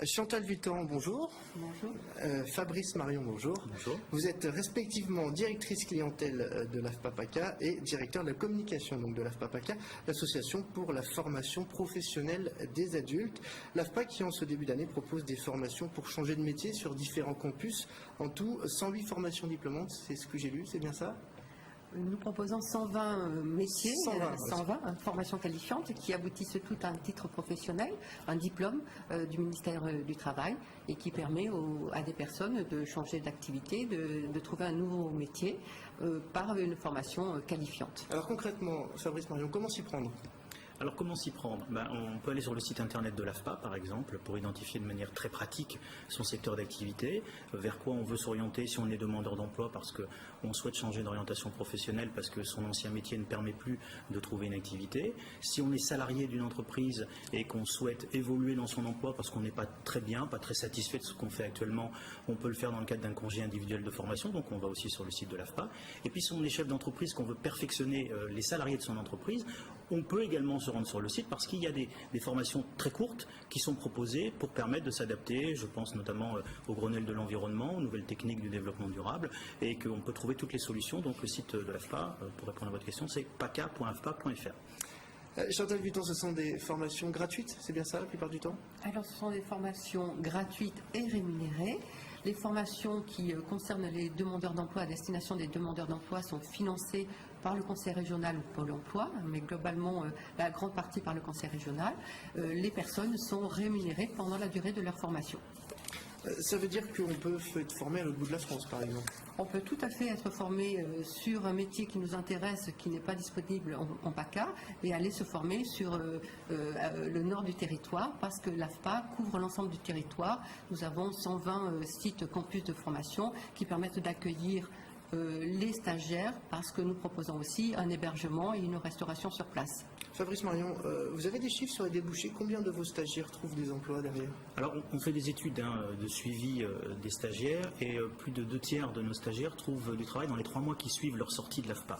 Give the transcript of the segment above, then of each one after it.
Chantal Vuitton, bonjour. Bonjour. Fabrice Marion, bonjour. Bonjour. Vous êtes respectivement directrice clientèle de l'AFPA-PACA et directeur de la communication donc, de l'AFPA-PACA, l'association pour la formation professionnelle des adultes. L'AFPA qui en ce début d'année propose des formations pour changer de métier sur différents campus. En tout, 108 formations diplômantes, c'est ce que j'ai lu, c'est bien ça? Nous proposons 120 métiers, 120 formations qualifiantes qui aboutissent toutes à un titre professionnel, un diplôme du ministère du Travail et qui permet à des personnes de changer d'activité, de trouver un nouveau métier par une formation qualifiante. Alors concrètement, Fabrice Marion, comment s'y prendre? Alors comment s'y prendre? On peut aller sur le site internet de l'AFPA par exemple pour identifier de manière très pratique son secteur d'activité, vers quoi on veut s'orienter si on est demandeur d'emploi parce qu'on souhaite changer d'orientation professionnelle parce que son ancien métier ne permet plus de trouver une activité. Si on est salarié d'une entreprise et qu'on souhaite évoluer dans son emploi parce qu'on n'est pas très bien, pas très satisfait de ce qu'on fait actuellement, on peut le faire dans le cadre d'un congé individuel de formation, donc on va aussi sur le site de l'AFPA. Et puis si on est chef d'entreprise, qu'on veut perfectionner les salariés de son entreprise, on peut également se rendre sur le site parce qu'il y a des formations très courtes qui sont proposées pour permettre de s'adapter, je pense notamment au Grenelle de l'environnement, aux nouvelles techniques du développement durable et qu'on peut trouver toutes les solutions. Donc le site de l'AFPA, pour répondre à votre question, c'est paca.afpa.fr. Chantal Vuitton, ce sont des formations gratuites, c'est bien ça la plupart du temps? Alors ce sont des formations gratuites et rémunérées. Les formations qui concernent les demandeurs d'emploi à destination des demandeurs d'emploi sont financées par le Conseil régional ou Pôle emploi, mais globalement la grande partie par le Conseil régional. Les personnes sont rémunérées pendant la durée de leur formation. Ça veut dire qu'on peut être formé à l'autre bout de la France, par exemple? On peut tout à fait être formé sur un métier qui nous intéresse, qui n'est pas disponible en PACA, et aller se former sur le nord du territoire, parce que l'AFPA couvre l'ensemble du territoire. Nous avons 120 sites campus de formation qui permettent d'accueillir les stagiaires, parce que nous proposons aussi un hébergement et une restauration sur place. Fabrice Marion, vous avez des chiffres sur les débouchés? Combien de vos stagiaires trouvent des emplois derrière? Alors on fait des études de suivi des stagiaires et plus de 2/3 de nos stagiaires trouvent du travail dans les 3 mois qui suivent leur sortie de l'AFPA.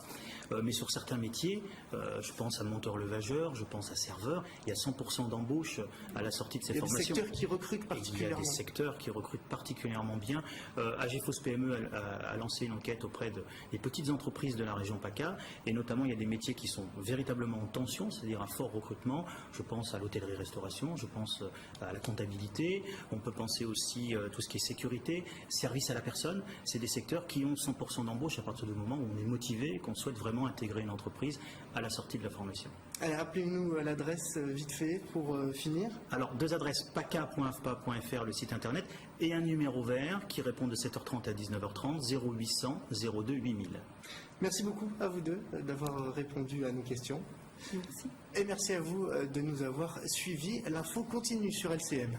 Mais sur certains métiers, je pense à monteur-levageur, je pense à serveur, il y a 100% d'embauche à la sortie de ces formations. Il y a des secteurs qui recrutent particulièrement. Il y a des secteurs qui recrutent particulièrement bien. AGFOS PME a lancé une enquête auprès des petites entreprises de la région PACA et notamment il y a des métiers qui sont véritablement en tension, c'est-à-dire un fort recrutement. Je pense à l'hôtellerie-restauration, je pense à la comptabilité, on peut penser aussi à tout ce qui est sécurité, service à la personne. C'est des secteurs qui ont 100% d'embauche à partir du moment où on est motivé et qu'on souhaite vraiment intégrer une entreprise à la sortie de la formation. Allez, rappelez-nous l'adresse vite fait pour finir. Alors, 2 adresses, paca.afpa.fr, le site internet, et un numéro vert qui répond de 7h30 à 19h30, 0800 02 8000. Merci beaucoup à vous deux d'avoir répondu à nos questions. Merci. Et merci à vous de nous avoir suivis. L'info continue sur LCM.